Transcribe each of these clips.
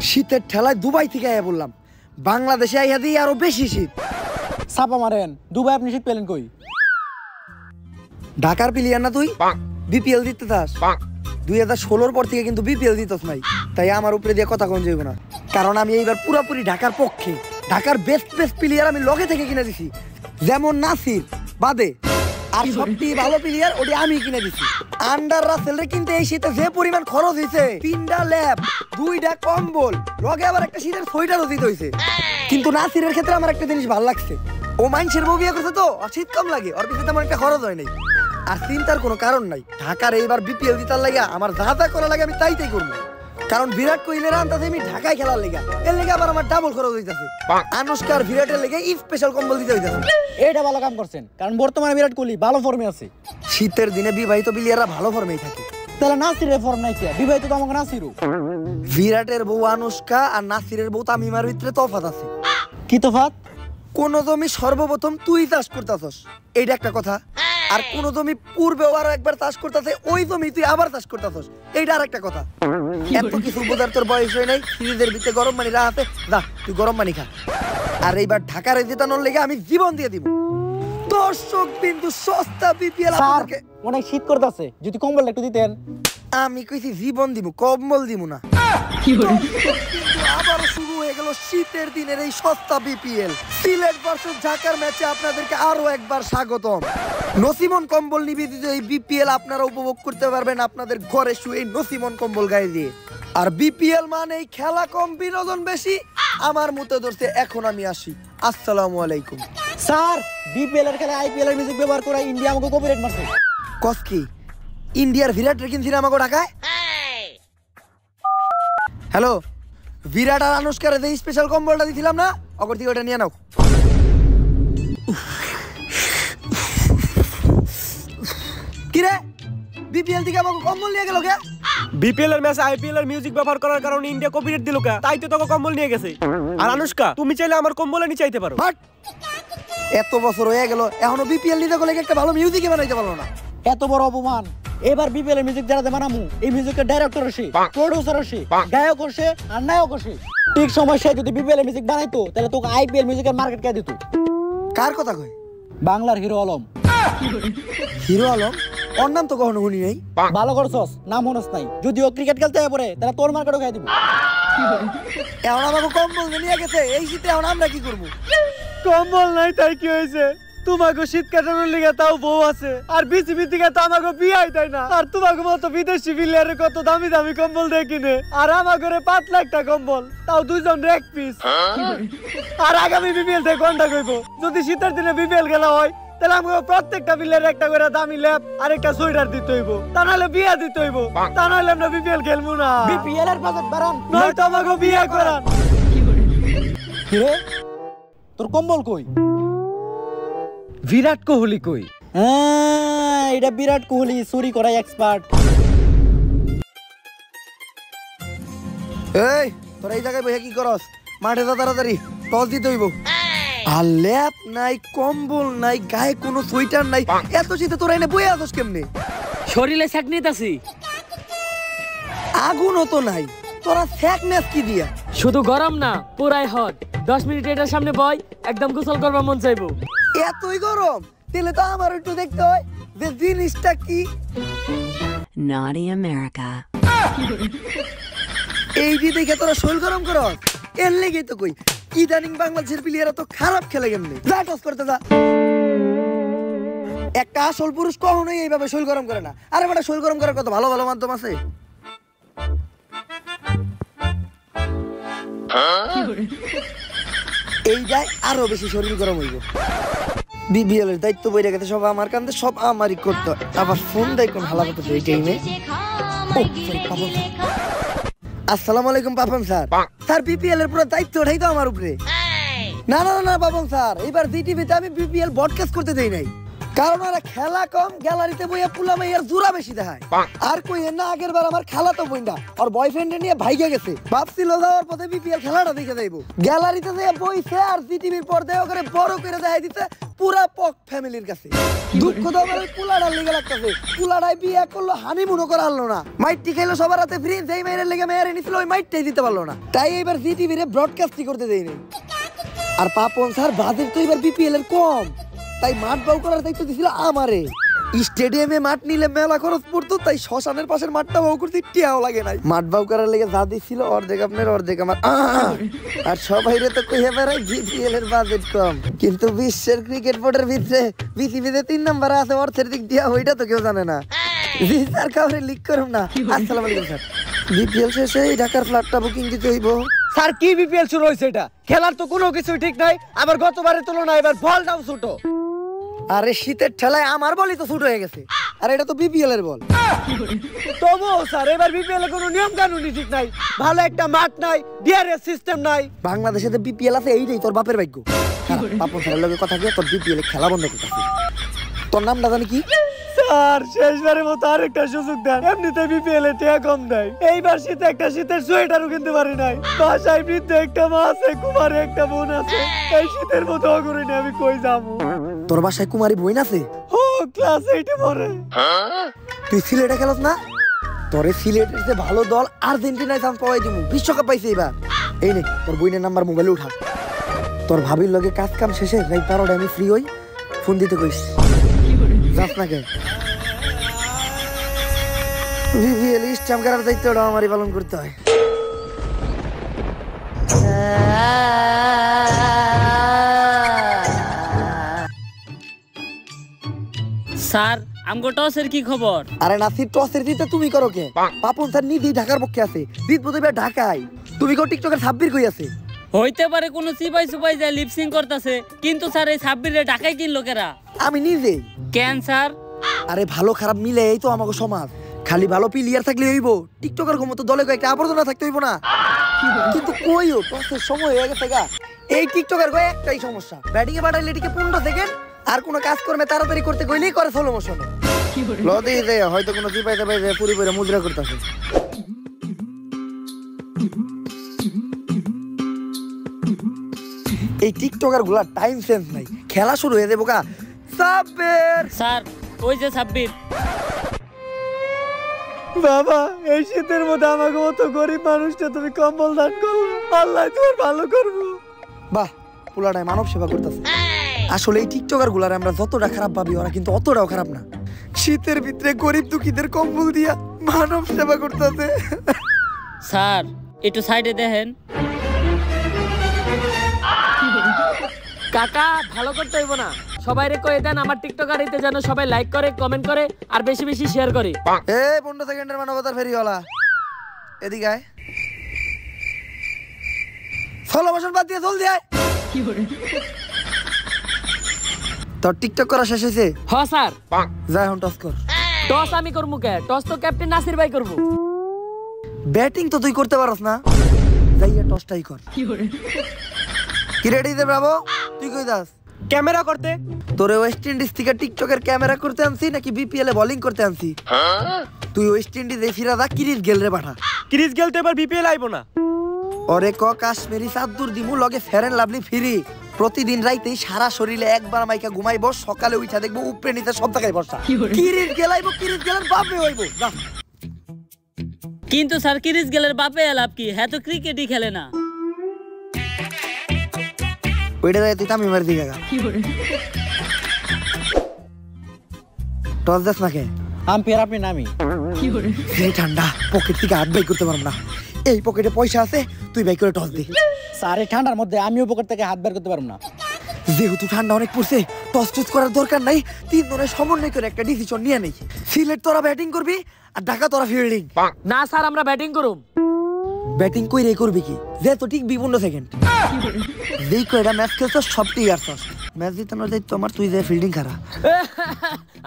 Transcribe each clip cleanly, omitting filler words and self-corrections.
শীতের ঠেলায় দুবাই থেকে আয়া বললাম, বাংলাদেশে আইয়া দিয়ে আরো বেশি শীত। ছাপা মারেন, দুবাই আপনি শীত পেলেন কই? ঢাকার প্লেয়ার না তুই? বিপিএল দিতে থাস। 2016 পর থেকে কিন্তু বিপিএল দিতস নাই, তাই আমার উপরে দিয়ে কথা কোন যাইব না, কারণ আমি এইবার পুরাপুরি ঢাকার পক্ষে। ঢাকার বেস্ট বেস্ট প্লেয়ার আমি লগে থেকে কিনে দিছি, যেমন নাসির বাদে আর সবচেয়ে ভালো প্লেয়ার ওটি আমি কিনে দিছি। আন্ডার রাসেলরে কিনতে এই শীতে যে পরিমাণ খরচ হয়েছে, 3টা ল্যাব, 2টা কম্বল, লগে আবার একটা শীতের সোয়েটারও দিতে হয়েছে। কিন্তু নাসিরের ক্ষেত্রে আমার একটা জিনিস ভালো লাগছে, ও মানুষের বউ বিয়ে করছে তো শীত কম লাগে, ওর পিছনে তেমন একটা খরচ হয় নাই। আর চিন্তার কোনো কারণ নাই, ঢাকার এইবার বিপিএল জিতার লাগিয়া আমার যা যা করা লাগে আমি তাই করবো। কারণ বিরাট কোহলির আনতাছে আমি ঢাকায় খেলার লেগা, এর লেগে আবার আমার ডাবল খরচ হইতাছে। আনুষ্কার বিরাটের লেগে স্পেশাল কম্বল দিতে হইতাছে। এইটা ভালো কাম করছেন, কারণ বর্তমানে বিরাট কোহলি ভালো ফর্মে আছে। শীতের দিনে বিবাহিত প্লেয়াররা ভালো ফর্মেই থাকে। তাহলে নাসিরের ফর্ম নাই কি? বিবাহিত তো আমাকে নাসিরও। বিরাটের বউ আনুষ্কা আর নাসিরের বউ তামিমার ভিতরে তফাৎ আছে। কি তফাৎ? কোন জমি সর্বপ্রথম তুই চাষ করতেছস, এইটা একটা কথা। আর কোন জমি পূর্বে আরো একবার চাষ করতেছে, ওই জমি তুই আবার চাষ করতেছস, এইটা আর একটা কথা। এত কিছু বোঝার তোর বয়স হয় নাই। ফ্রিজের ভিতরে গরম পানি রাখতে যা, তুই গরম পানি খা। আর এইবার ঢাকার জেতানোর লেগে আমি জীবন দিয়ে দিব। দর্শক বিন্দু সস্তা বিপিএল আপনাকে। অনেক শীত করতেছে, যদি কম্বল একটু দিতেন। আমি কইছি জীবন দিব, কম্বল দিব না। আবার শুরু হয়ে গেল শীতের দিনের এই সস্তা বিপিএল। সিলেট ভার্সেস ঢাকার ম্যাচে আপনাদেরকে আরো একবার স্বাগতম। নসিমন কম্বল নিবেদিত এই বিপিএল আপনারা উপভোগ করতে পারবেন আপনাদের ঘরে শুয়ে নসিমন কম্বল গায়ে দিয়ে। আর বিপিএল মানে খেলা কম বিনোদন বেশি, আমার মতো ধরতে এখন আমি আসি। আসসালামু আলাইকুম। স্যার, বিপিএল এর খেলা আইপিএল এর মিউজিক ব্যবহার করে ইন্ডিয়া আমাকে কপিরাইট মারছে। কস কি? ইন্ডিয়ার বিরাট কিনছিল আমাকে ঢাকায়? হ্যালো, বিরাট আর আনুষ্কার যে স্পেশাল কম্বলটা দিছিলাম না, অগর থেকে ওটা নিয়ে নাও। কিরে, বিপিএল থেকে আমাকে কম্বল নিয়ে গেল কে? বিপিএল এর ম্যাচ আইপিএল এর মিউজিক ব্যবহার করার কারণে ইন্ডিয়া কপিরাইট দিল কা, তাই তো তোকে কম্বল নিয়ে গেছে। আর আনুষ্কা, তুমি চাইলে আমার কম্বল নিয়ে চাইতে পারো। বাট এত বছর হয়ে গেল, এখনো বিপিএল নিতে গেলে একটা ভালো মিউজিকই বানাইতে পারলো না। এত বড় অপমান। এবার বিপিএল এর মিউজিক যারা বানামু, এই মিউজিকের ডাইরেক্টর আছে, প্রোডিউসার আছে, গায়ক আছে আর নায়ক আছে। ঠিক সময় সে যদি বিপিএল এর মিউজিক বানাইতো, তাহলে তোকে আইপিএল মিউজিকের মার্কেট কে দিত? কার কথা কয়? বাংলার হিরো আলম। হিরো আলম? ওর নাম তো কখনো শুনি নাই। ভালো করছস, নাম মনস নাই। যদি ও ক্রিকেট খেলতে পড়ে, তাহলে তোর মার্কেটও খাই দিব। এখন আমাকে কম্বল নিয়ে গেছে, এই শীতে এখন আমরা কি করবো? কম্বল নাই তাই কি হয়েছে? তোমাকে শীত কাটানোর লিগে তাও বউ আছে, আর বিসিবি থেকে তো আমাকে বিয়াই দেয় না। আর তোমাকে মতো বিদেশি প্লেয়ারের কত দামি দামি কম্বল দেয় কিনে, আর আমার ঘরে 5 লাখটা কম্বল, তাও 2 জন এক পিস। আর আগামী বিপিএল থেকে কোনটা কইব? যদি শীতের দিনে বিপিএল খেলা হয়, তাহলে আমাকে প্রত্যেকটা প্লেয়ার একটা করে দামি ল্যাপ আর একটা সোয়েটার দিতে হইব, তা নাহলে বিয়া দিতে হইব, তা নাহলে আমরা বিপিএল খেলবো না। বিপিএল এর বাজেট বাড়ান, নয়তো আমাকে বিয়া করান। কিরে, তোর কম্বল কই? বিরাট কোহলি কই? এটা বিরাট কোহলি চুরি করাই এক্সপার্ট। এই তোরা এই জায়গায় বসে কি করস? মাঠে যা তাড়াতাড়ি, টস দিতে হইব। আর ল্যাপ নাই, কম্বল নাই, গায়ে কোনো সোয়েটার নাই, এত শীতে তোরা এনে বয়ে আসস কেমনে? শরীরে স্যাক নিতেছি। আগুনও তো নাই, তোরা স্যাক নেস কি দিয়া? শুধু গরম না, পুরাই হট। 10 মিনিট এটার সামনে বয়, একদম গোসল করবার মন চাইবো। এতই গরম? তাহলে তো আমার একটু দেখতে হয় যে জিনিসটা কি। Naughty America. এই যে দেখে তোরা শরীর গরম করস, এর লেগেই তো কই ইদানিং বাংলাদেশের প্লেয়াররা তো খারাপ খেলে কেমনে। যা টস করতে যা। একটা আসল পুরুষ কখনোই এইভাবে শরীর গরম করে না। আরে বেটা, শরীর গরম করার কত ভালো ভালো মাধ্যম আছে। এইটাই আরো বেশি শরীর গরম হইব। বিপিএল এর দায়িত্ব বইরে গেছে সব আমার কান্দে, সব আমারই করতে হয়। আবার ফোন দেয় কোন হালা করতে এই টাইমে। আসসালামু আলাইকুম পাপন স্যার। স্যার, বিপিএল এর পুরো দায়িত্ব ওঠাই তো আমার উপরে। না না না পাপন স্যার, এবার জিটিভিতে আমি বিপিএল ব্রডকাস্ট করতে দেই নাই। কারণ ওরা খেলা কম, গ্যালারিতে বইয়া পুলা মাইয়ার জোড়া বেশি দেখায়। আর কই না আগের বার আমার খালা তো বইন্ডা ওর বয়ফ্রেন্ড নিয়ে ভাইগে গেছে, ভাবছিল যাওয়ার পথে বিপিএল খেলাটা দেখে যাইবো, গ্যালারিতে যেয়ে বইছে আর জিটিভির পর্দায় করে বড় করে দেখাই দিতে পুরা পক ফ্যামিলির কাছে। দুঃখ তো আমার ওই পুলাটার লেগে লাগতেছে, পুলাটাই বিয়ে করলো হানিমুনও করা হলো না, মাইটটি খাইলো সবার হাতে ফ্রি, যেই মেয়ের লেগে মেয়ের এনেছিল ওই মাইটটাই দিতে পারলো না, তাই এবার জিটিভির ব্রডকাস্টই করতে দেয়নি। আর পাপন স্যার বাজেট তো এবার বিপিএল এর কম, তাই মাঠ বাউ করার দায়িত্ব দিছিল আমারে। স্টেডিয়ামে মাঠ নিলে মেলা খরচ পড়তো, তাই শ্মশানের পাশের মাঠটা বাউ করতে টিয়াও লাগে নাই। মাঠ বাউ করার লেগে যা দিছিল অর্ধেক আপনার অর্ধেক আমার। আর সবাইরে তো কইয়া বেড়াই বিপিএল এর বাজেট কম, কিন্তু বিশ্বের ক্রিকেট বোর্ডের ভিতরে বিসিবিতে 3 নম্বরে আছে অর্থের দিক দিয়া, ওইটা তো কেউ জানে না। জি স্যার কাউরে লিক করুম না। আসসালামু আলাইকুম স্যার, বিপিএল শেষে ঢাকার ফ্ল্যাটটা বুকিং দিতে হইব। স্যার কি বিপিএল শুরু হয়েছে? এটা খেলার তো কোনো কিছু ঠিক নাই, আবার গতবারের তুলনায় এবার বলটাও ছোট। আরে শীতের ঠেলায় আমার বলই তো ছোট হয়ে গেছে, আর এটা তো বিপিএল এর বল। তবুও স্যার এবার বিপিএল এর কোনো নিয়ম কানুনই ঠিক নাই, ভালো একটা মাঠ নাই, ডিআরএস সিস্টেম নাই। বাংলাদেশে যে বিপিএল আছে এইটাই তোর বাপের ভাগ্য। পাপন স্যারের লগে কথা দিয়ে তোর বিপিএল এ খেলা বন্ধ করতেছি। তোর নামটা জানি কি? স্যার শেষবারের মতো আরেকটা সুযোগ দেন, এমনিতে বিপিএল এ টাকা কম দেয়, এইবার শীতে একটা শীতের সোয়েটারও কিনতে পারি নাই, বাসায় বৃদ্ধ একটা মা আছে, কুমারে একটা বোন আছে, এই শীতের মতো অগরিনে আমি কই যাবো? তোর বাসায় কুমারী বোন আছে? ও ক্লাস 8 পড়ে। তুই সিলেটে খেলস না? তোরে সিলেটের যে ভালো দল আর্জেন্টিনায় চান্স পাওয়াই দিমু, বিশ্বকাপ পাইছে এবার। এই নে তোর বোনের নাম্বার মোবাইলে উঠা, তোর ভাবির লগে কাজ কাম শেষে রাত 12টায় আমি ফ্রি হই, ফোন দিতে কইস। যাস না কে? বিপিএল স্ট্যাম্প করার দায়িত্বটা আমারই পালন করতে হয়। স্যার আমগো টসের কি খবর? আরে নাসির টসের দিতে তুমি করো কে? পাপন স্যার নিজেই ঢাকার পক্ষে আছে, জিতবো তো এবার ঢাকায়। তুমি কো টিকটকের 26 কই আছে? হইতে পারে কোন সিপাই সুপাই যায় লিপসিং করতেছে, কিন্তু স্যার এই 26 ঢাকায় কিন লোকেরা। আমি নিজেই। কেন স্যার? আরে ভালো খারাপ মিলে এই তো আমাকে সমাজ, খালি ভালো প্লেয়ার থাকলে হইব, টিকটকের ক্ষমতা দলে কয়েকটা আবর্জনা থাকতে হইব না। কিন্তু কইও টসের সময় হয়ে গেছে গা, এই টিকটকের কয় একটাই সমস্যা, ব্যাটিং এ পাঠাইলে এটিকে 15 সেকেন্ড, আর কোনো কাজ করবে তাড়াতাড়ি করতে কইলেই করে স্লো মোশনে। লদি দে হয়তো কোনো সিপাইতে পাইছে পুরি পুরি মুদ্রা করতেছে। এই টিকটকার গুলা টাইম সেন্স নাই, খেলা শুরু হয়ে যাবো গা। সাব্বির স্যার ওই যে 26। বাবা এই শীতের মধ্যে আমাকে মতো গরিব মানুষটা তুমি কম্বল দান করো, আল্লাহ তোমার ভালো করবো। বাহ, পুলাটাই মানব সেবা করতেছে। আসলে এই টিকটকার গুলার আমরা যতটা খারাপ ভাবি, ওরা কিন্তু অতটাও খারাপ না। শীতের ভিতরে গরিব দুঃখীদের কম্বল দিয়া মানব সেবা করতেছে। স্যার একটু সাইডে দেখেন। কাকা ভালো করতে হইব না, সবাইরে কয়ে দেন আমার টিকটক আইতে যেন সবাই লাইক করে, কমেন্ট করে আর বেশি বেশি শেয়ার করে। এই 15 সেকেন্ডের মানবতার ফেরিওয়ালা এদিকে আয়, ফলো মোশন বাদ দিয়ে জলদি আয়। তোর টিকটক করা শেষ হয়েছে? হ স্যার। যা এখন টস কর। টস আমি করবো কে? টস তো ক্যাপ্টেন নাসির ভাই করবো। ব্যাটিং তো তুই করতে পারস না, যাইয়া টসটাই কর। কি রেডি দে ব্রাভো, তুই কই যাস? ক্যামেরা করতে। তোরে ওয়েস্ট ইন্ডিজ থেকে টিকটকের ক্যামেরা করতে আনছি নাকি বিপিএল এ বোলিং করতে আনছি? তুই ওয়েস্ট ইন্ডিজে ফিরা দা, কিরিস গেল রে পাঠা। ক্রিস গেলতে এবার বিপিএল আইবো না। ওরে ক কাশ্মীরি চাদুর দিমু লগে ফেরেন লাভলি ফ্রি, প্রতিদিন রাইতেই সারা শরীরে একবার মাইকা ঘুমাইবো, সকালে উঠা দেখবো উপরে নিচে সব জায়গায় বর্ষা। কিরিস গেলাইবো, কিরিস গেলেন বাপে হইবো। যা। কিন্তু স্যার কিরিস গেলের বাপে লাভ কি? হ্যাঁ তো ক্রিকেটই খেলে না। ওইটা যায় তুই তামি মার দিকে গা। টস দেখ না কে? আম্পায়ার আপনি নামি। এই ঠান্ডা, পকেট থেকে হাত বাই করতে পারবো না। এই পকেটে পয়সা আছে, তুই বাই করে টস দে। স্যার এই ঠান্ডার মধ্যে আমিও পকেট থেকে হাত বের করতে পারবো না। যেহেতু ঠান্ডা অনেক পড়ছে, টস টস করার দরকার নাই, 3 জনের সমন্বয় করে একটা ডিসিশন নিয়ে নেই। সিলেট তোরা ব্যাটিং করবি আর ঢাকা তোরা ফিল্ডিং। না স্যার আমরা ব্যাটিং করুম। ব্যাটিং কইরে করবি কি? যে তো ঠিক 15 সেকেন্ড যেই কয়টা ম্যাচ খেলছ সবটি আর ম্যাচ জিতানোর দায়িত্ব আমার, তুই যে ফিল্ডিং খারা।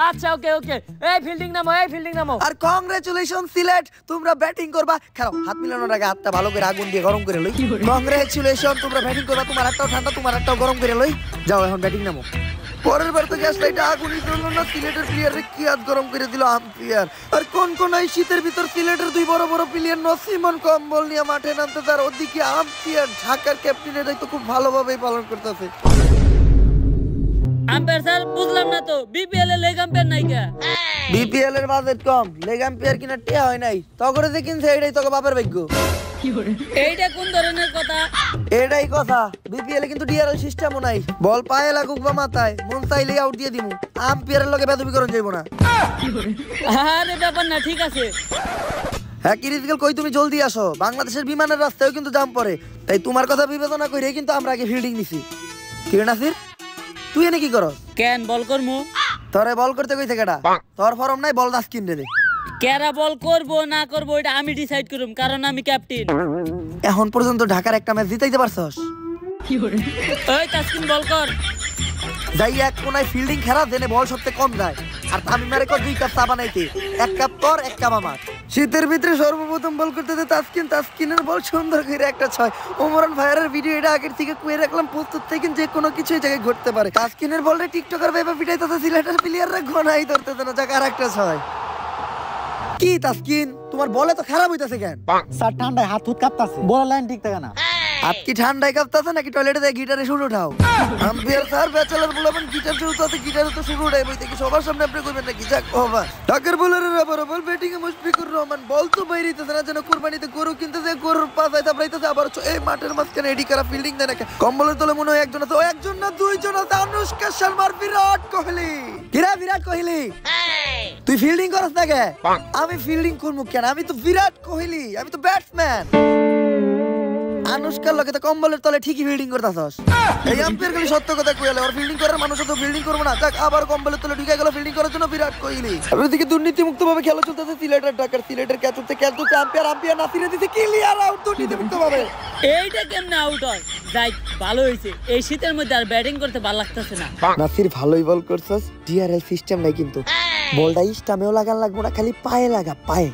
আচ্ছা ওকে ওকে, এই ফিল্ডিং নামো, এই ফিল্ডিং নামো। আর কংগ্রেচুলেশন সিলেট, তোমরা ব্যাটিং করবা। খেলো, হাত মিলানোর আগে হাতটা ভালো করে আগুন দিয়ে গরম করে লই। কংগ্রেচুলেশন, তোমরা ব্যাটিং করবা, তোমার একটাও ঠান্ডা, তোমার একটাও গরম করে লই। যাও এখন ব্যাটিং নামো। পরের বার তো গ্যাস লাইটে আগুনই জ্বললো না, সিলেটের প্লেয়ারে কি হাত গরম করে দিল আম্পিয়ার। আর কোন কোন এই শীতের ভিতর সিলেটের দুই বড় বড় প্লেয়ার নসিমন কম্বল নিয়ে মাঠে নামতে, তার ওদিকে আম্পিয়ার ঢাকার ক্যাপ্টেনের দায়িত্ব খুব ভালোভাবেই পালন করতেছে। আম্পায়ার স্যার বুঝলাম না তো, বিপিএল এর লেগ আম্পায়ার নাই কে? বিপিএল এর বাজেট কম, লেগ আম্পিয়ার কিনা টিয়া হয় নাই, তগরে যে কিনছে এটাই তোকে বাপের ভাগ্য। এইটা কোন ধরনের কথা? এটাই কথা, বিপিএল এ কিন্তু ডিআরএল সিস্টেমও নাই, বল পায়ে লাগুক বা মাথায় মন চাইলেই আউট দিয়ে দিমু, আম্পিয়ারের লগে বেদবিকরণ যাইব না। আরে ব্যাপার না, ঠিক আছে। হ্যাঁ কিরিজগেল কই তুমি জলদি আসো, বাংলাদেশের বিমানের রাস্তায়ও কিন্তু জাম পড়ে, তাই তোমার কথা বিবেচনা করে কিন্তু আমরা আগে ফিল্ডিং নিছি। কি রে নাসির, তুই এনে কি করস? কেন বল করমু? তোরে বল করতে কইছে কেডা? তোর ফরম নাই, বল দাস কিন দে। কেরা বল করব না করব এটা আমি ডিসাইড করুম, কারণ আমি ক্যাপ্টেন। এখন পর্যন্ত ঢাকার একটা ম্যাচ জিতাইতে পারছস? ওই তাসকিন বল কর। যাই এক কোনায় ফিল্ডিং খেলা দেনে বল সবচেয়ে কম যায়, আর তামিমারে কর 2 কাপ চা বানাইতে, 1 কাপ তোর 1 কাপ আমার। শীতের ভিতরে সর্বপ্রথম বল করতে দে তাসকিন, তাসকিনের বল সুন্দর করে একটা 6। ওমরান ভাইয়ারের ভিডিও এটা আগের থেকে কইয়ে রাখলাম, প্রস্তুত থেকে যে কোনো কিছু এই জায়গায় ঘটতে পারে। তাসকিনের বলটা টিকটকার ভাইবা পিটাইতেছে, সিলেটের প্লেয়াররা ঘনাই ধরতেছে না, যাক আর একটা 6। কি তাসকিন তোমার বলে তো খারাপ হইতাছে কেন? স্যার ঠান্ডায় হাত হুত কাঁপতাছে, বড় লাইন ঠিক থাকে না। আপ কি ঠান্ডায় কাঁপতাছে নাকি টয়লেটে যায় গিটারে সুর উঠাও? আম্পিয়ার স্যার ব্যাচেলর বলবেন গিটার শুরু তো গিটারে তো শুরু উঠাই বইতে কি সবার সামনে আপনি কইবেন নাকি? যাক বাবা, ঢাকার বোলারের আবার বল ব্যাটিং এ মুশফিকুর রহমান, বল তো বাইরেইতেছে না, যেন কুরবানিতে গরু কিনতেছে, গরুর পাছায় তাপড়াইতেছে, আবার এই মাঠের মাঝখানে এডি করা ফিল্ডিং দেয় না। কম্বলের তলে মনে হয় একজন আছে, ও একজন না দুইজন আছে, অনুষ্কা শর্মার বিরাট কোহলি। কিরা বিরাট কোহলি, তুই ফিল্ডিং করছ না কে? আমি ফিল্ডিং করবো কেন? আমি তো বিরাট কোহলি, আমি তো ব্যাটসম্যান। আনুষ্কার লগে তো কম্বলের তলে ঠিকই ফিল্ডিং করতাছস। এই আম্পায়ার খালি সত্য কথা কইলে, ওর ফিল্ডিং করার মানুষ তো ফিল্ডিং করব না, যাক আবার কম্বলের তলে ঢুকে গেল ফিল্ডিং করার জন্য বিরাট কোহলি। এদিকে দুর্নীতি মুক্ত ভাবে খেলা চলতেছে সিলেটের ঢাকার, সিলেটের ক্যাচতে খেলতেছে আম্পায়ার নাসিরে দিতে ক্লিয়ার আউট দুর্নীতি মুক্ত ভাবে। এইটা কেমনে আউট হয়? যাই ভালো হইছে, এই শীতের মধ্যে আর ব্যাটিং করতে ভালো লাগতেছে না। নাসির ভালোই বল করছস, ডিআরএল সিস্টেম নাই কিন্তু, বলটা স্টামেও লাগান লাগবো না, খালি পায়ে লাগা, পায়ে।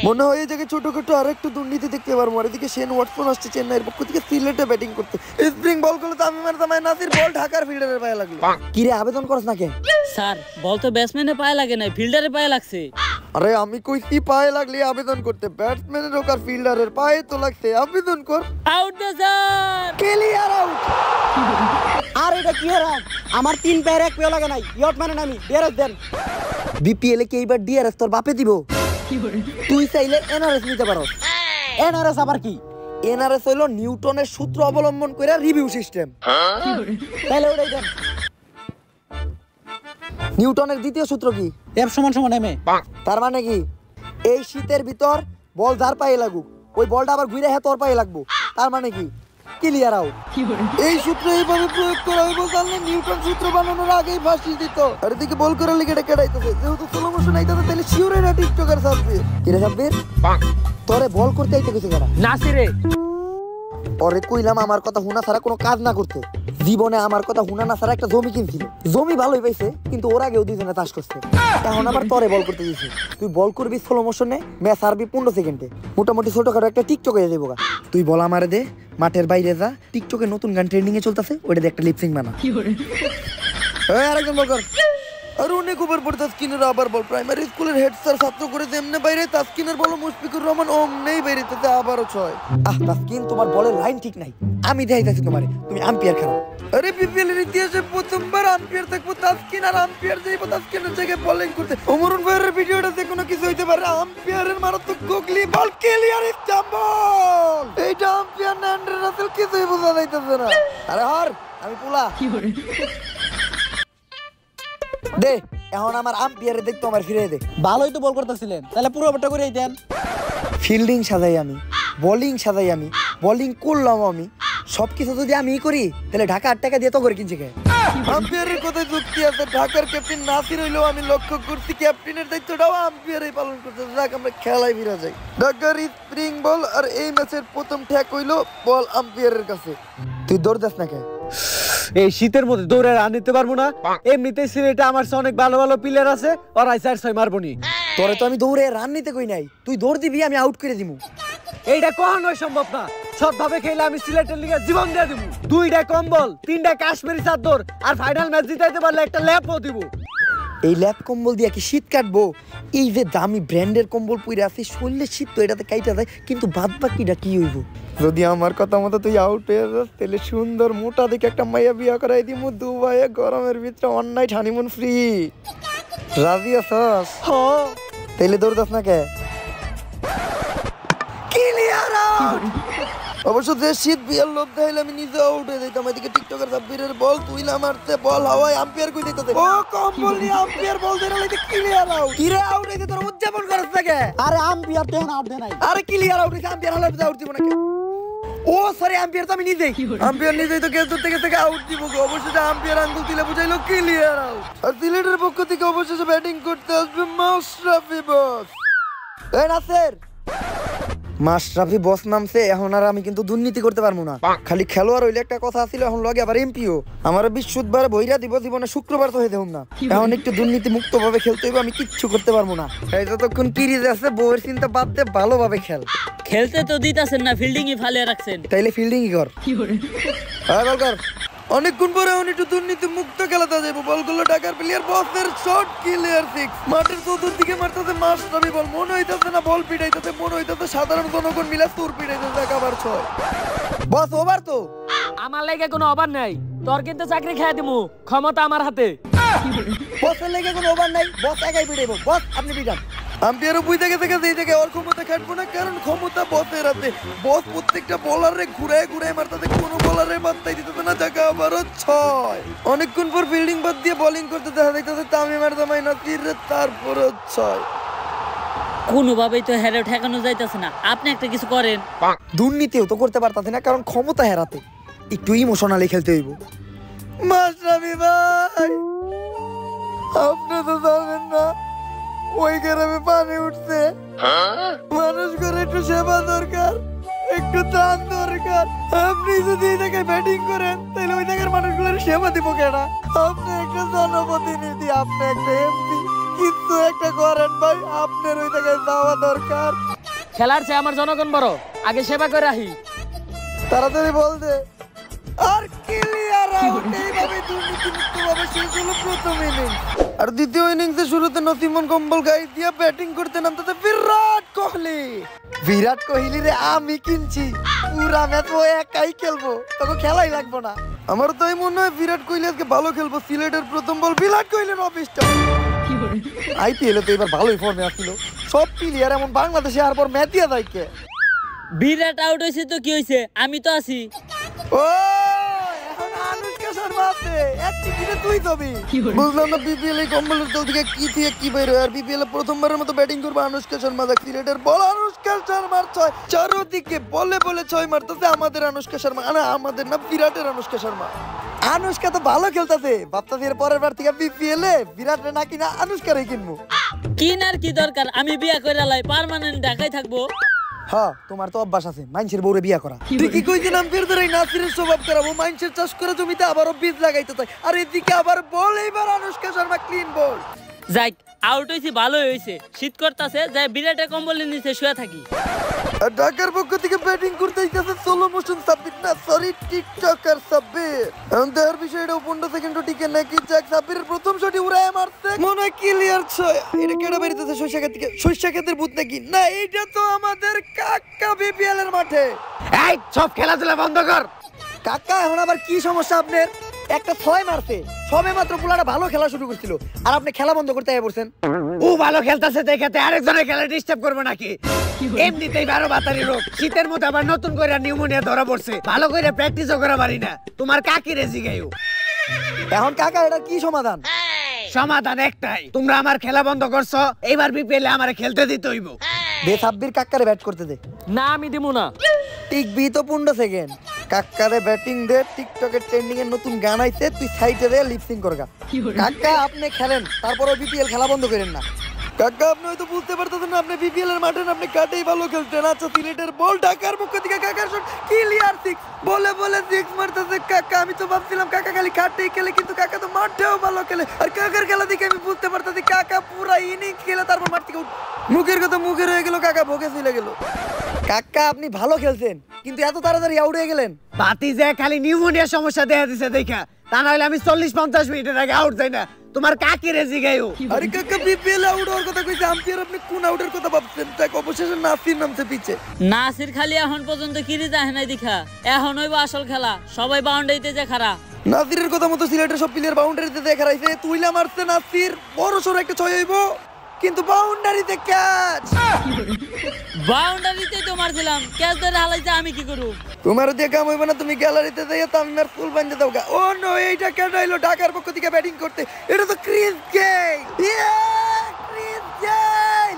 মনে হয় এই জায়গায় ছোটখাটো আর একটু দুর্নীতি দেখতে পারবো। আর এদিকে শেন ওয়াটসন আসছে চেন্নাইয়ের পক্ষ থেকে সিলেটে ব্যাটিং করতে, স্প্রিং বল গুলো তামিমের জামায় নাসির, বল ঢাকার ফিল্ডারের পায়ে লাগলো। কি রে আবেদন করছ না কে? স্যার বল তো ব্যাটসম্যানের পায়ে লাগে না, ফিল্ডারের পায়ে লাগছে। আরে আমি কইছি পায়ে লাগলে আবেদন করতে, ব্যাটসম্যানের হোক আর ফিল্ডারের পায়ে তো লাগছে, আবেদন কর। আউট দে স্যার, ক্লিয়ার আউট। আর এটা কি হারাম, আমার 3 পায়ের 1 পেও লাগে নাই, ইয়ট মানে নামি ডিআরএস দেন। বিপিএল এ কি এইবার ডিআরএস তোর বাপে দিব? তুই চাইলে এনআরএস নিতে পারো। এনআরএস আবার কি? এনআরএস হলো নিউটনের সূত্র অবলম্বন করে রিভিউ সিস্টেম। তাহলে ওটাই দেন। নিউটনের দ্বিতীয় সূত্র কি? এফ সমান সমান এম এ। তার মানে কি, এই শীতের ভিতর বল যার পায়ে লাগুক, ওই বলটা আবার ঘুরে তোর পায়ে লাগবো, তার মানে কি ক্লিয়ার আউট। এই সূত্র এইভাবে প্রয়োগ করা হইব, জানলে নিউটন সূত্র বানানোর আগেই ফাঁসি দিত। আর এদিকে বল করার লিগে এটা কেডাইতেছে, যেহেতু স্লো মোশন আইতাছে তাহলে শিওর এরা টিকটকার সাব্বির। কি রে সাব্বির, তোরে বল করতে আইতে কইছে কারা? নাসিরে পরে কইলাম আমার কথা হুনা ছাড়া কোনো কাজ না করতে, জীবনে আমার কথা হুনা না ছাড়া একটা জমি কিনছিল, জমি ভালোই পাইছে, কিন্তু ওর আগেও দুইজনে চাষ করছে, এখন আবার তোরে বল করতে দিয়েছে। তুই বল করবি স্লো মোশনে, ম্যাচ হারবি 15 সেকেন্ডে, মোটামুটি ছোটখাটো একটা টিকটক হয়ে যাবো। তুই বল আমারে দে, মাঠের বাইরে যা, টিকটকে নতুন গান ট্রেন্ডিং এ চলতেছে, ওইটা একটা লিপসিং বানা। আরেকজন বল কর। আর অনেক ওভার পর তাসকিনের আবার বল, প্রাইমারি স্কুলের হেড স্যার ছাত্র করে এমনি বাইরে, তাসকিনের বল মুশফিকুর রহমান অমনেই বাইরে, তাতে আবারও 6। তাসকিন তোমার বলের লাইন ঠিক নাই, আমি দেখাইতাছি তোমারে, তুমি আম্পায়ার খেলো। আরে বিপিএল এর ইতিহাসে প্রথমবার আম্পায়ার থাকবো তাসকিন, আর আম্পায়ার যাইবো তাসকিনের জায়গায় বোলিং করতে। ওমরুন ভাইয়ের ভিডিওটা যে কোনো কিছু হইতে পারে, আম্পায়ারের মারাত্মক গুগলি বল, ক্লিয়ার ইস্তাম্বুল। এইটা আম্পায়ার না অ্যান্ড্রে রাসেল, কিছুই বোঝা যাইতেছে না। আরে হর আমি পোলা দে, এখন আমার আম্পায়ারে দেখতো আমার ফিরে দে। ভালোই তো বল করতেছিলেন, তাহলে পুরো ওভারটা করেই দেন। ফিল্ডিং সাজাই আমি, বোলিং সাজাই আমি, বোলিং করলাম আমি, সবকিছু যদি আমি করি তাহলে ঢাকা 8 টাকা দিয়ে তো করে কিনছে কে? আম্পায়ারের কথায় যুক্তি আছে, ঢাকার ক্যাপ্টেন নাসির হইলেও আমি লক্ষ্য করছি ক্যাপ্টেনের দায়িত্বটাও আম্পায়ারই পালন করতে। যাক আমরা খেলায় ফিরে যাই। ঢাকার স্প্রিং বল, আর এই ম্যাচের প্রথম ঠ্যাক হইলো বল আম্পায়ারের কাছে। তুই দৌড় দাস না কে? এই শীতের মধ্যে দৌড়ে রান নিতে পারবো না, এমনিতেই সিলেটে আমার চেয়ে অনেক ভালো ভালো প্লেয়ার আছে, আর 4-6 মারবো নি। তোরে তো আমি দৌড়ে রান নিতে কই নাই, তুই দৌড় দিবি আমি আউট করে দিমু। এইটা কখনোই সম্ভব না, সৎ ভাবে খেলে আমি সিলেটের লিগে জীবন দিয়ে দিব। 2টা কম্বল, 3টা কাশ্মীরি চাদর, আর ফাইনাল ম্যাচ জিতাইতে পারলে একটা ল্যাপও দিব। এই ল্যাপ কম্বল দিয়ে কি শীত কাটবো? এই যে দামি ব্র্যান্ডের কম্বল পরে আছি, শরীরে শীত তো এটাতে কাইটা যায়, কিন্তু বাদ বাকিটা কি হইব? যদি আমার কথা মতো তুই আউট হয়ে যাস, তাহলে সুন্দর মোটা দেখে একটা মাইয়া বিয়া করাই দিমু দুবাইয়ে, গরমের ভিতরে অন নাইট হানিমুন ফ্রি। রাজি আছস? হ্যাঁ। তাইলে দৌড় দাস না কে? Clear out. অবশ্য যে শীত বিয়ার লোভ দেখাইলে আমি নিজে আউট হয়ে যাইতাম। এদিকে টিকটকের সাব্বিরের বল তুইলা মারতে, বল হাওয়ায়, আম্পায়ার কই দিতেছে, ও কম্বল নিয়ে আম্পায়ার বল ধরে লাইতে ক্লিয়ার আউট। কিরে আউট হইতে তোর উদযাপন করছ না কে? আরে আম্পিয়ার তো আউট দেয় নাই। আরে ক্লিয়ার আউট হইছে, আম্পায়ার হলে আউট দিব না কে? ও সরি, আম্পায়ার তো আমি নিজেই, আম্পায়ার নিজেই তো ক্যাচ ধরতে থেকে আউট দিব। অবশ্যই আম্পায়ার আঙ্গুল দিলে বুঝাইলো ক্লিয়ার আউট। আর সিলেটের পক্ষ থেকে অবশ্যই ব্যাটিং করতে আসবে মাশরাফি বস। এই নাসের, মাশরাফি বস নামছে, এখন আর আমি কিন্তু দুর্নীতি করতে পারবো না। খালি খেলোয়াড় হইলে একটা কথা ছিল, এখন লগে আবার এমপিও। আমার বৃহস্পতিবার বইরা দিব, জীবনে শুক্রবার তো হয়ে দেব না। এখন একটু দুর্নীতি মুক্ত ভাবে খেলতে হইবে, আমি কিচ্ছু করতে পারবো না। এই যতক্ষণ কিরিজ আছে, বউয়ের চিন্তা বাদ দে, ভালোভাবে খেল। খেলতে তো দিতাছেন না, ফিল্ডিংই ফালিয়ে রাখছেন। তাইলে ফিল্ডিংই কর। হ্যাঁ বল কর। অনেকক্ষণ পরে এখন একটু দুর্নীতি মুক্ত খেলাতে যাবো। বলগুলো ঢাকার প্লেয়ার, বসের শট, ক্লিয়ার 6। মাঠের চতুর্দিকে মারতেছে মাশরাফি বল, মনে হইতেছে না বল পিটাইতেছে, মনে হইতেছে সাধারণ জনগণ মিলে তোর পিটাইতেছে। একেবারে 6 বস ওভার তো। আমার লেগে কোনো ওভার নাই, তোর কিন্তু চাকরি খেয়ে দিমু, ক্ষমতা আমার হাতে। বসের লেগে কোনো ওভার নাই, বস একাই পিটাইবো। বস আপনি পিটান। আম্পায়ারও বুঝতে গেছে এই জায়গায় ওর ক্ষমতা খাটবো না, কারণ ক্ষমতা বসের হাতে। বস প্রত্যেকটা বলারে ঘুরায় ঘুরায় মারতেছে, কোনো বলারে বার্তাই দিতেছে না। জায়গা আবারও 6। অনেকক্ষণ পর ফিল্ডিং বাদ দিয়ে বোলিং করতে দেখা যাইতেছে তামিম জামাই নাসির, তারপরও 6। কোনোভাবেই তো হেরে ঠেকানো যাইতেছে না, আপনি একটা কিছু করেন। দুর্নীতিও তো করতে পারতাছে না, কারণ ক্ষমতা হেরাতে একটু ইমোশনালি খেলতে হইব। মাশরাফি ভাই, আপনি তো জানেন না ওই গ্রামে পানি উঠছে, মানুষ করে একটু সেবা দরকার, একটু ত্রাণ দরকার। আপনি যদি এই জায়গায় ব্যাটিং করেন, তাহলে ওই জায়গার মানুষগুলোর সেবা দিব কেনা? আপনি একটা জনপ্রতিনিধি, আপনি একটা এমপি, কিন্তু একটা করেন ভাই, আপনার ওই জায়গায় যাওয়া দরকার। খেলার চেয়ে আমার জনগণ বড়, আগে সেবা করে আহি। তাড়াতাড়ি বল দে। আর ক্লিয়ার আউট। এইভাবে দুর্নীতিমুক্তভাবে শেষ হলো প্রথম ইনিংস। আর দ্বিতীয় ইনিংসে শুরুতে নসিমন কম্বল গায়ে দিয়ে ব্যাটিং করতে নামতেছে বিরাট কোহলি। বিরাট কোহলি রে আমি কিনছি, পুরা ম্যাচ ও একাই খেলবো, তোকে খেলাই লাগবো না। আমার তাই মনে হয় বিরাট কোহলি আজকে ভালো খেলবো। সিলেটের প্রথম বল, বিরাট কোহলির অফ স্টপ। আইপিএল তো এবার ভালোই ফর্মে আসছিল সব প্লেয়ার, এমন বাংলাদেশে আর পর ম্যাচ দিয়ে যায় কে? বিরাট আউট হয়েছে তো কি হয়েছে, আমি তো আছি। ও এখন আনুশকা শর্মা আছে, এক টিকিটে তুই যাবি। বুঝলাম না বিপিএল এই কম্বলের দল থেকে কি থেকে কি বের হয়। আর বিপিএল প্রথমবারের মতো ব্যাটিং করবে আনুশকা শর্মা। দেখ সিলেটের বল, আনুশকা শর্মার 6। চারদিকে বলে বলে 6 মারতেছে আমাদের আনুশকা শর্মা। না আমাদের না, বিরাটের আনুশকা শর্মা। আনুশকা তো ভালো খেলতেছে, ভাবতেছি এর পরের বার থেকে বিপিএল এ বিরাট না কিনা আনুশকারই কিনবো। কিনার কি দরকার, আমি বিয়া করে লাই, পার্মানেন্ট ঢাকায় থাকবো। হ্যাঁ তোমার তো অভ্যাস আছে মানুষের বউরে বিয়া করা। ঠিকই কইছেন, আম্পায়ার ধরে নাসিরের স্বভাব খারাপ। ও মানুষের চাষ করা জমিতে আবারও বীজ লাগাইতে চায়, আর এদিকে আবার বল, এইবার আনুশকা শর্মা ক্লিন বল। যাই আউট হয়েছে, ভালোই হয়েছে। শীত করতেছে, যাই বিরাটের কম্বলের নিচে শুয়ে থাকি। আর ঢাকার পক্ষ থেকে ব্যাটিং করতে যাচ্ছে স্লো মোশন সাব্বির, না সরি টিকটকার সাব্বির। এখন দেখার বিষয় এটা 15 সেকেন্ডও টিকে নাকি। যাক সাব্বিরের প্রথম শটই উড়ায় মারছে, মনে হয় ক্লিয়ার 6। এটা কেডা বেরিতেছে শস্যা থেকে? শস্যা ক্ষেতের ভূত নাকি? না এইটা তো আমাদের কাকা বিপিএল এর মাঠে। এই সব খেলাধুলা বন্ধ কর। কাকা এখন আবার কি সমস্যা আপনার? একটা 6 মারছে, সবে মাত্র পুলাটা ভালো খেলা শুরু করছিল, আর আপনি খেলা বন্ধ করতে আইয়া পড়ছেন। ও ভালো খেলতেছে দেখাতে আরেকজনের খেলা ডিস্টার্ব করবে নাকি? এমনিতেই 12 বাতারি রোগ, শীতের মধ্যে আবার নতুন করে নিউমোনিয়া ধরা পড়ছে, ভালো করে প্র্যাকটিসও করা পারি না। তোমার কাকি রেজি গাইও। এখন কাকা এটা কি সমাধান? সমাধান একটাই, তোমরা আমার খেলা বন্ধ করছো, এইবার বিপিএল এ আমারে খেলতে দিতে হইব। দে সাব্বির কাকারে ব্যাট করতে দে। না আমি দিব না। টিকবি তো 15 সেকেন্ড। কাকারে ব্যাটিং দে, টিকটকের ট্রেন্ডিং এর নতুন গান আইছে, তুই সাইডে দে লিপসিং করগা। কাকা আপনি খেলেন, তারপরে বিপিএল খেলা বন্ধ করেন না। কাকা আপনি হয়তো বুঝতে পারতেছেন না, আপনি বিপিএল এর মাঠে আপনি কাটেই ভালো খেলতেন। আচ্ছা সিলেটের বল, ঢাকার পক্ষ থেকে কাকার শট, ক্লিয়ার 6। বলে বলে 6 মারতেছে কাকা। আমি তো ভাবছিলাম কাকা খালি কাটেই খেলে, কিন্তু কাকা তো মাঠেও ভালো খেলে। আর কাকার খেলা দেখে আমি বুঝতে পারতেছি কাকা পুরা ইনিংস খেলে তারপর মাঠ থেকে মুখের কথা মুখের হয়ে গেল, কাকা ভোগে ছিলে গেল। কাকা আপনি ভালো খেলছেন, কিন্তু এত তাড়াতাড়ি আউট হয়ে গেলেন। বাতি যে খালি নিউমোনিয়ার সমস্যা দেখা দিছে দেখা, তা না হলে আমি 40-50 মিনিটের আগে আউট যাই না। তোমার কাকি রেজি গাইও। আরে কাকা বিপিএল আউট হওয়ার কথা কইছে, আম্পায়ার আপনি কোন আউটের কথা ভাবছেন? দেখ অবশেষে নাসির নামছে পিছে। নাসির খালি এখন পর্যন্ত কিরিতে আহে নাই দেখা, এখন হইব আসল খেলা, সবাই বাউন্ডারিতে যে খারা। নাসিরের কথা মতো সিলেটের সব প্লেয়ার বাউন্ডারিতে দেখা রাইছে, তুইলা মারছে নাসির, বড় সড় একটা 6 হইব, কিন্তু বাউন্ডারিতে ক্যাচ। বাউন্ডারিতে তো মারছিলাম, ক্যাচ ধরে হালাইছে, আমি কি করব? তোমার দিয়ে কাম হইব না, তুমি গ্যালারিতে যাইয়া তামিমের ফুল বান্ধে দাও গা। ও নো, এইটা কেন আইলো ঢাকার পক্ষ থেকে ব্যাটিং করতে? এটা তো ক্রিস গেইল। ক্রিস গেইল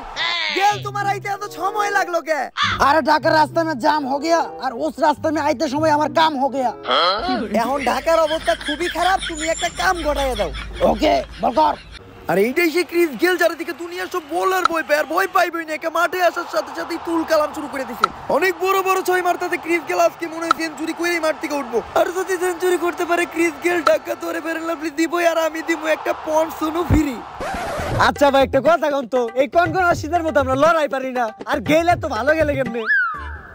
গেল, তোমার আইতে এত সময় লাগলো কে? अरे ढाका रास्ते में जाम हो गया और उस रास्ते में आते समय हमारा काम हो गया। এখন ঢাকার অবস্থা খুবই খারাপ, তুমি একটা কাম ঘটাইয়া দাও। Okay bulker. আর এইটাই সেই ক্রিস গেল চারিদিকে দুনিয়ার সব বোলার বই পায়, আর বই পাইবই না, একে মাঠে আসার সাথে সাথেই তুল কালাম শুরু করে দিছে। অনেক বড় বড় 6 মারতাছে ক্রিস গেল, আজকে মনে হয় সেঞ্চুরি করেই মাঠ থেকে উঠবো। আর যদি সেঞ্চুরি করতে পারে ক্রিস গেল, ঢাকা তোরে বেরেলাফলি দিবই, আর আমি দিব একটা পয়েন্ট শুনো ফ্রি। আচ্ছা ভাই একটা কথা কোন তো, এই কোন শীতের মতো আমরা লড়াই পারি না, আর গেলে তো ভালো গেলে কেমনে?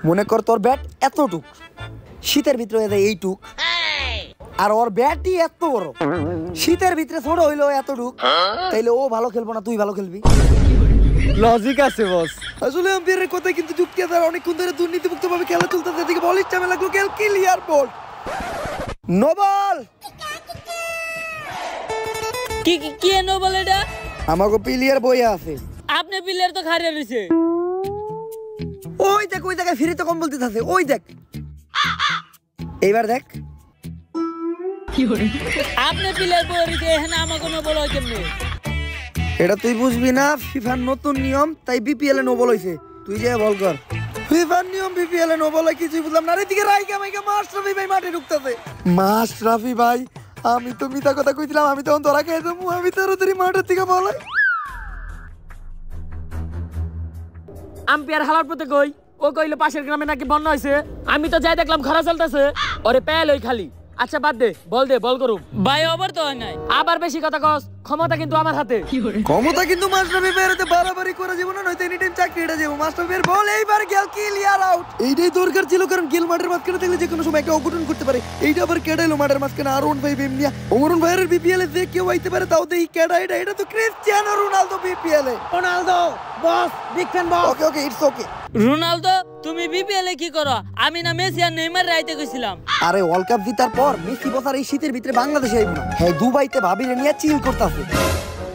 মনে কর তোর ব্যাট এতটুক, শীতের ভিতরে হয়ে যায় এইটুক, আর ওর ব্যাটই এত বড়, শীতের ভিতরে ছোট হইলো এতটুক, তাইলে ও ভালো খেলবো না তুই ভালো খেলবি? লজিক আছে বস। আসলে আম্পায়ারের কথা কিন্তু যুক্তি আছে, আর অনেকক্ষণ ধরে দুর্নীতিমুক্ত ভাবে খেলা চলতেছে। এদিকে বল ইচ্ছা লাগলো, গেল ক্লিয়ার বল, নো বল। কি কি কি নো বলে এটা? আমাকে প্লেয়ার বই আছে। আপনি প্লেয়ার তো খারিয়া রইছে। ওই দেখ, ওই জায়গায় ফ্রিতে কম বলতে থাকে, ওই দেখ, এইবার দেখ। আপনি প্লেয়ার বই রইছে, এখানে আমাকে নো বলা হয় কেমনে? এটা তুই বুঝবি না, ফিফার নতুন নিয়ম, তাই বিপিএল এ নো বল হইছে। তুই যে বল কর, ফিফার নিয়ম বিপিএল এ নো বল, কিছুই বুঝলাম না। এদিকে রাইকা মাইকা মাশরাফি ভাই মাঠে ঢুকতেছে। মাশরাফি ভাই, আমি তো মিথ্যা কথা কইছিলাম, আমি তখন ধরা খেয়ে যাবো, আমি তাড়াতাড়ি মাঠের থেকে বলাই। আম্পায়ার হালার পথে কই, ও কইলো পাশের গ্রামে নাকি বন্যা হয়েছে, আমি তো যাই দেখলাম খরা চলতেছে, ওরে পেল ওই খালি। আচ্ছা বাদ দে, বল দে, বল করুম। ভাই ওভার তো হয় নাই। আবার বেশি কথা কস, ক্ষমতা কিন্তু আমার হাতে। ক্ষমতা কিন্তু মাশরাফি ভাইয়ের হাতে, বাড়াবাড়ি করা যাবে না, নয়তো এনি টাইম চাকরি এটা যাবো। মাশরাফি ভাইয়ের বল এইবার গেল ক্লিয়ার আউট। এইটাই দরকার ছিল, কারণ গেল মাঠের মাঝখানে থাকলে যে কোনো সময় একটা অঘটন করতে পারে। এইটা আবার কেডাইলো মাঠের মাঝখানে, আর ভাই বেমনিয়া অমরুন ভাইয়ের বিপিএল এ যে কেউ আইতে পারে, তাও দেখি কেডা এটা। এটা তো Cristiano Ronaldo BPL A. Ronaldo boss big fan boss. Okay okay, it's okay. Ronaldo তুমি বিপিএল এ কি করো? আমি না মেসি আর নেইমার রাইতে কইছিলাম। আরে ওয়ার্ল্ড কাপ জিতার পর মেসি বসার এই শীতের ভিতরে বাংলাদেশে আইব না, হ্যাঁ দুবাইতে ভাবিরে নিয়ে চিল করতেছে।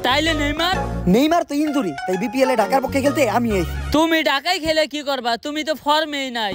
তাইলে নেইমার? নেইমার তো ইনজুরি, তাই বিপিএল এ ঢাকার পক্ষে খেলতে আমি আইছি। তুমি ঢাকায় খেলে কি করবা? তুমি তো ফর্মেই নাই।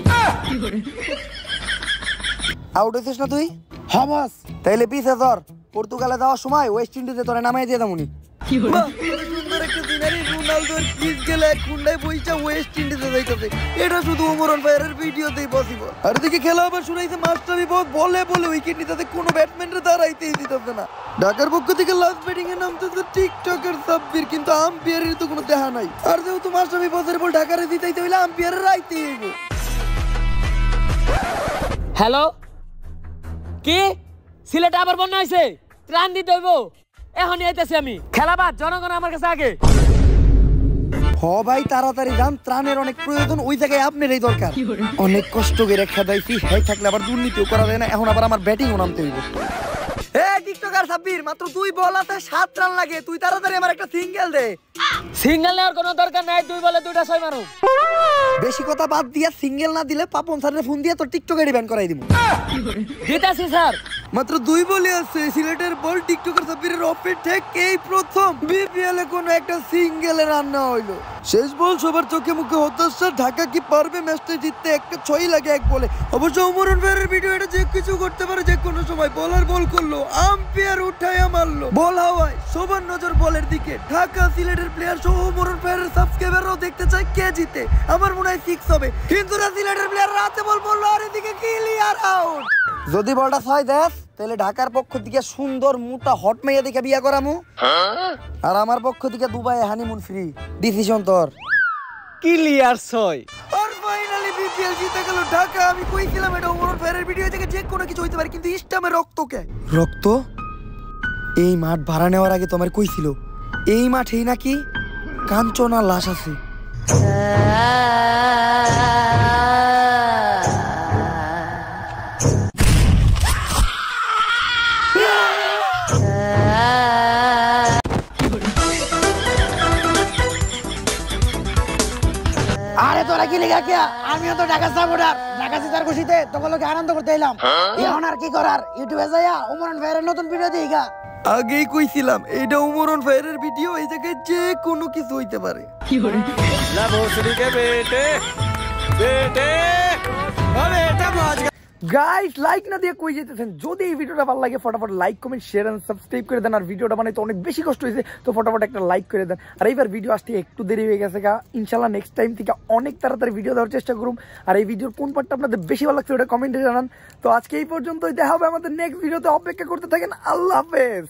আউট হইছিস না তুই? हाँ बॉस। তাইলে পিছে ধর, পর্তুগালে যাওয়ার সময় ওয়েস্ট ইন্ডিজে তোরে নামাই দিয়ে দামুনি। সুন্দর একটা সিনারি, রোনালদোর কিস গেলে খুন্ডায় বইচা ওয়েস্ট ইন্ডিজে যাইতেছে। এটা শুধু ওমরন ভাইয়ের ভিডিওতেই পসিবল। আর এদিকে খেলা আবার শুনাইছে মাস্টারি বল, বলে বলে উইকেট নিতে কোনো ব্যাটসম্যানের দাঁড়াইতেই দিতেছে না। ঢাকার পক্ষ থেকে লাস্ট ব্যাটিং এ নামতেছে টিকটকের সাব্বির, কিন্তু আম্পায়ারের তো কোনো দেখা নাই। আর যেহেতু মাস্টারি বসের বল ঢাকারে জিতাইতে হইলে আম্পায়ারের রাইতেই হইব। হ্যালো, কি সিলেটে আবার বন্যা হয়েছে? ত্রাণ দিতে হইব, এখনই আইতেছি আমি। খেলাবাদ, জনগণ আমার কাছে আগে। হ ভাই তাড়াতাড়ি যান, ত্রাণের অনেক প্রয়োজন, ওই জায়গায় আপনার এই দরকার। অনেক কষ্ট করে খেদাইছি, হ্যাঁ থাকলে আবার দুর্নীতিও করা যায় না, এখন আবার আমার ব্যাটিংও নামতে হইব। টিকটকার সাব্বির, মাত্র 2 বল আছে, 7 রান লাগে, তুই তাড়াতাড়ি আমার একটা সিঙ্গেল দে। সিঙ্গেল নেওয়ার কোনো দরকার নাই, 2 বলে 2টা 6 মারু। বেশি কথা বাদ দিয়া সিঙ্গেল না দিলে পাপন স্যারের ফোন দিয়ে তোর টিকটকে ব্যান করাই দিব। দিতাছি স্যার। মাত্র 2 বলে আছে, সিলেটের বল টিকটকার সাব্বিরের অফে থেকেই প্রথম বিপিএল এ কোনো একটা সিঙ্গেলে রান না হইলো। শেষ বল সবার চোখে মুখে হতাশা, ঢাকা কি পারবে ম্যাচটা জিততে? একটা 6 লাগে 1 বলে। অবশ্য ওমরন ভাইয়ের ভিডিও, এটা যে কিছু করতে পারে যে কোনো সময়। বলার বল করলো, আম্পায়ার উঠায়া মারলো, বল হাওয়ায়, সবার নজর বলের দিকে। ঢাকা সিলেটের প্লেয়ার সহ ওমরন ভাইয়ের সাবস্ক্রাইবাররাও দেখতে চায় কে জিতে। আমার মনে হয় 6 হবে, কিন্তু সিলেটের প্লেয়ার রাতে বল বললো, আর এদিকে ক্লিয়ার আউট। যদি বলটা 6 দেস, তাহলে ঢাকার পক্ষ থেকে সুন্দর মোটা হট মেয়ে দেখে বিয়া করামু, আর আমার পক্ষ থেকে দুবাই হানিমুন ফ্রি। ডিসিশন তোর। ক্লিয়ার 6। আর ফাইনালি বিপিএল জিতে গেল ঢাকা। আমি কইছিলাম এটা ওমরন ভাইয়ের ভিডিও থেকে যে কোনো কিছু হইতে পারে, কিন্তু ইস্টামে রক্তকে রক্ত। এই মাঠ ভাড়া নেওয়ার আগে তোমার কইছিল এই মাঠেই নাকি কাঞ্চনার লাশ আছে। কি লেখা কে আমিও তো ঢাকা সাপোর্টার ঢাকা জিতার খুশিতে তোকে আনন্দ করতে এলাম এখন আর কি করার ইউটিউবে যাইয়া উমরান ভাইয়ের নতুন ভিডিও দিইগা আগেই কইছিলাম এইটা উমরন ফায়ারের ভিডিও, এই জায়গায় যে কোনো কিছু হইতে পারে। গাইস লাইক না দিয়ে কই যেতেছেন? যদি এই ভিডিওটা ভালো লাগে ফটাফট like comment share and subscribe করে দেন। আর ভিডিওটা বানাইতে অনেক বেশি কষ্ট হয়েছে, তো ফটাফট একটা লাইক করে দেন। আর এইবার ভিডিও আসতে একটু দেরি হয়ে গেছে গা, ইনশাল্লাহ নেক্সট টাইম থেকে অনেক তাড়াতাড়ি ভিডিও দেওয়ার চেষ্টা করুন। আর এই ভিডিওর কোন পার্টটা আপনাদের বেশি ভালো লাগছে ওটা কমেন্টে জানান। তো আজকে এই পর্যন্তই, দেখা হবে আমাদের নেক্সট ভিডিওতে, অপেক্ষা করতে থাকেন। আল্লাহ হাফেজ।